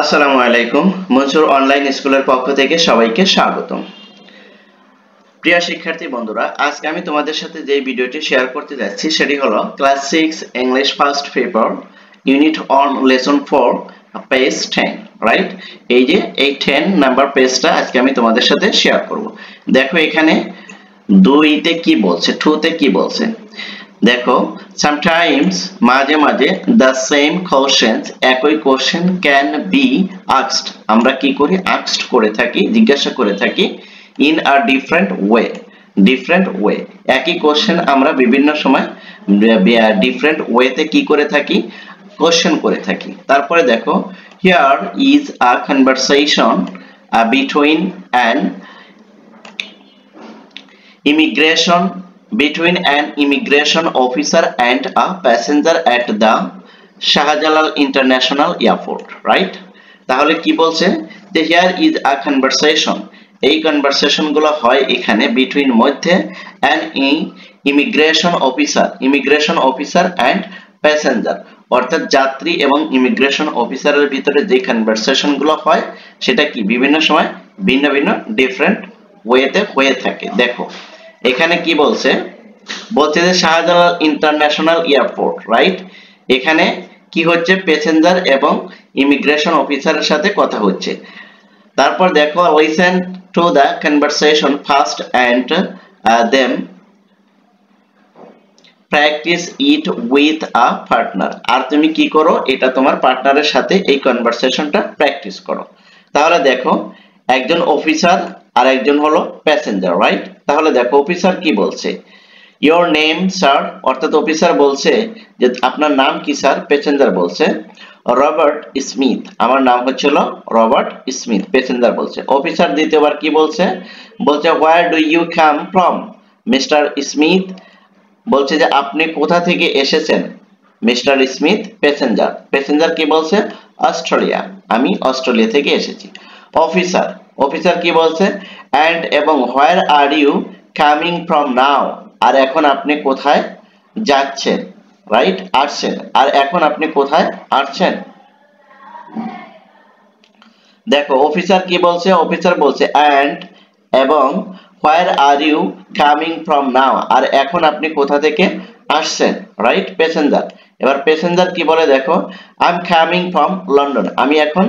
আসসালামু আলাইকুম। মনসুর অনলাইন স্কুলের পক্ষ থেকে সবাইকে স্বাগতম। প্রিয় শিক্ষার্থী বন্ধুরা, আজকে আমি তোমাদের সাথে যে ভিডিওটি শেয়ার করতে যাচ্ছি সেটি হলো class 6 English first paper unit on lesson 4 page 10, right? এই যে এই 10 নাম্বার পেজটা আজকে আমি তোমাদের সাথে শেয়ার করব। দেখো এখানে 2 তে কি বলছে, 2 তে কি বলছে। দেখো, sometimes মাঝে মাঝে the same questions একই কোশ্চেন ক্যান বি asked, আমরা কি করি asked করে থাকি, জিজ্ঞাসা করে থাকি in a different way একই কোশ্চেন আমরা বিভিন্ন সময় ডিফারেন্ট ওয়েতে কি করে থাকি, কোশ্চেন করে থাকি। তারপরে দেখো, here is a conversation between an immigration officer and a passenger at the Shahjalal International Airport, right? তাহলে কি বলছে যে here is a conversation, এই কনভারসেশন গুলো হয় এখানে between মধ্যে an immigration officer and passenger, অর্থাৎ যাত্রী এবং ইমিগ্রেশন অফিসারের ভিতরে যে কনভারসেশন গুলো হয় সেটা কি বিভিন্ন সময় ভিন্ন ভিন্ন ডিফারেন্ট ওয়েতে হয়ে থাকে। দেখো এখানে কি বলছে যে শাহজালাল ইন্টারন্যাশনাল এয়ারপোর্ট, রাইট? এখানে কি হচ্ছে, প্যাসেঞ্জার এবং ইমিগ্রেশন অফিসারের সাথে কথা হচ্ছে। তারপর দেখো, listen to the conversation first and then practice it with a partner, আর তুমি কি করো, এটা তোমার পার্টনারের সাথে এই কনভারসেশনটা প্র্যাকটিস করো। তাহলে দেখো, একজন অফিসার আর একজন হলো প্যাসেঞ্জার, রাইট? তাহলে দেখো অফিসার কি বলছে, ইওর নেম স্যার, অর্থাৎ অফিসার বলছে যে আপনার নাম কি স্যার। প্যাসেঞ্জার বলছে রবার্ট স্মিথ, আমার নাম হচ্ছিল রবার্ট স্মিথ, প্যাসেঞ্জার বলছে। অফিসার দ্বিতীয়বার কি বলছে, where do you come from mister Smith, বলছে যে আপনি কোথা থেকে এসেছেন মিস্টার স্মিথ। প্যাসেঞ্জার কি বলছে, অস্ট্রেলিয়া, আমি অস্ট্রেলিয়া থেকে এসেছি। অফিসার কি বলছে, এন্ড এবং where are you coming from now, আর এখন আপনি কোথায় যাচ্ছেন, রাইট? আসছেন, আর এখন আপনি কোথায় আসছেন। দেখো অফিসার কি বলছে, অফিসার বলছে এন্ড এবং where are you coming from now, আর এখন আপনি কোথা থেকে আসছেন, রাইট? প্যাসেঞ্জার। এবার প্যাসেঞ্জার কি বলে, দেখো I am coming from London, আমি এখন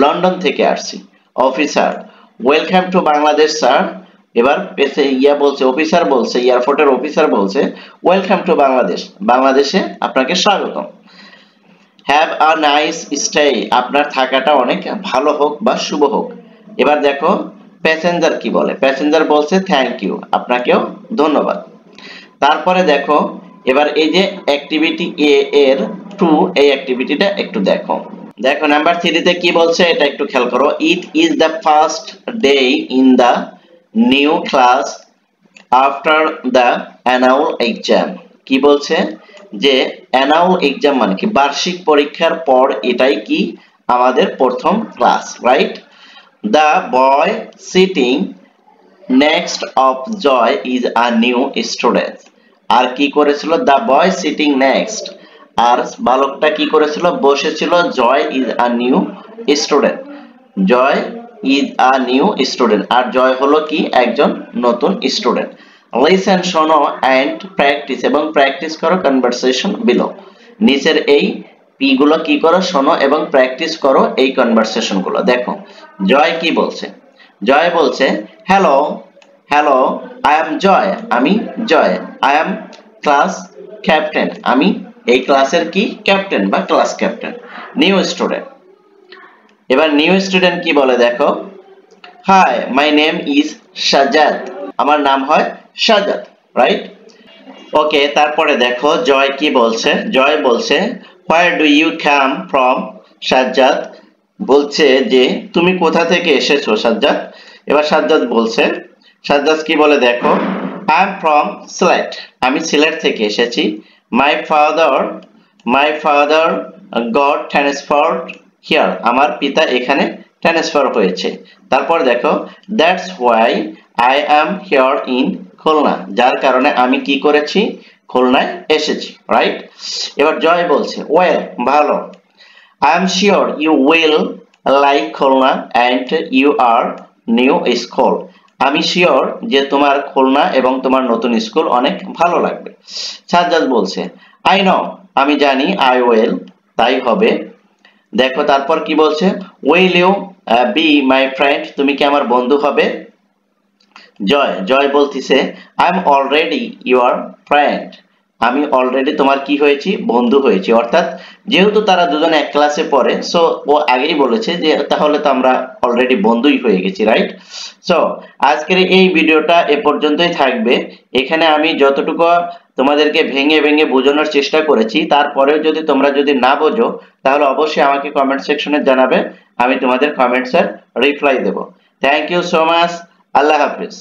লন্ডন থেকে আসছি। Officer welcome to Bangladesh sir, এবার অফিসার বলছে, এয়ারপোর্টের অফিসার বলছে ওয়েলকাম টু বাংলাদেশ, বাংলাদেশে আপনাকে স্বাগতম। হ্যাভ আ নাইস স্টে, আপনার থাকাটা অনেক ভালো হোক বা শুভ হোক। এবার দেখো প্যাসেঞ্জার কি বলে, প্যাসেঞ্জার বলছে থ্যাংক ইউ, আপনাকেও ধন্যবাদ। তারপরে দেখো এবার এই যে অ্যাক্টিভিটি এ এর 2, এই অ্যাক্টিভিটিটা একটু দেখো। নাম্বার 3 তে কি বলছে এটা একটু খেয়াল করো। It is the first day in the new class after the annual exam, কি বলছে যে অ্যানুয়াল এক্সাম মানে কি, বার্ষিক পরীক্ষার পর এটাই কি আমাদের প্রথম class, right? The boy sitting next of Joy is a new student, আর কি করেছিল, দ্য বয় সিটিং নেক্সট, আর বালকটা কি করেছিল, বসেছিল, Joy is a new student, Joy is a new student, আর জয় হলো কি একজন নতুন স্টুডেন্ট। লিসেন, শোনো, এন্ড প্র্যাকটিস, এবং প্র্যাকটিস করো কনভারসেশন বিলো, নিচের এই পি গুলো কি করো, শোনো এবং প্র্যাকটিস করো এই কনভারসেশন গুলো। দেখো জয় কি বলছে, জয় বলছে হ্যালো আই এম জয়, আমি জয়, আই এম ক্লাস ক্যাপ্টেন, আমি এই ক্লাসের কি ক্যাপ্টেন বা ক্লাস ক্যাপ্টেন। নিউ স্টুডেন্ট, এবার নিউ স্টুডেন্ট কি বলে, দেখো hi my name is Sajjad, আমার নাম হয় সাজ্জাদ, রাইট? ওকে, তারপরে দেখো জয় কি বলছে, জয় বলছে where do you come from Sajjad, বলছে যে তুমি কোথা থেকে এসেছো সাজ্জাদ। এবার সাজ্জাদ বলছে, সাজ্জাদ কি বলে, দেখো আই এম ফ্রম সিলেট, আমি সিলেট থেকে এসেছি। My father goat transferred here, আমার পিতা এখানে ট্রান্সফার হয়েছে। তারপর দেখো that's why I am here in Khulna, যার কারণে আমি কি করেছি, খুলনায় এসেছি, রাইট? এবার জয় বলছে ওয়েল, ভালো, I am sure you will like Khulna and you are new school. আমি শিওর যে তোমার খুলনা এবং তোমার নতুন স্কুল অনেক ভালো লাগবে। সাজ্জাদ বলছে আই নো, আমি জানি, আই উইল, তাই হবে। দেখো তারপর কি বলছে, will you be my friend, তুমি কি আমার বন্ধু হবে? জয় জয় বলতিছে I am already your friend, আমি অলরেডি তোমার কি হয়েছি, বন্ধু হয়েছি। অর্থাৎ যেহেতু তারা দুজনে এক ক্লাসে পড়ে, সো ও আগেই বলেছে যে তাহলে তো আমরা অলরেডি বন্ধুই হয়ে গেছি, রাইট? সো আজকের এই ভিডিওটা এ পর্যন্তই থাকবে। এখানে আমি যতটুকু তোমাদেরকে ভেঙে ভেঙে বোঝানোর চেষ্টা করেছি, তারপরেও যদি তোমরা যদি না বোঝো তাহলে অবশ্যই আমাকে কমেন্ট সেকশনে জানাবে, আমি তোমাদের কমেন্টসের রিপ্লাই দেব। থ্যাংক ইউ সো মাচ, আল্লাহ হাফিজ।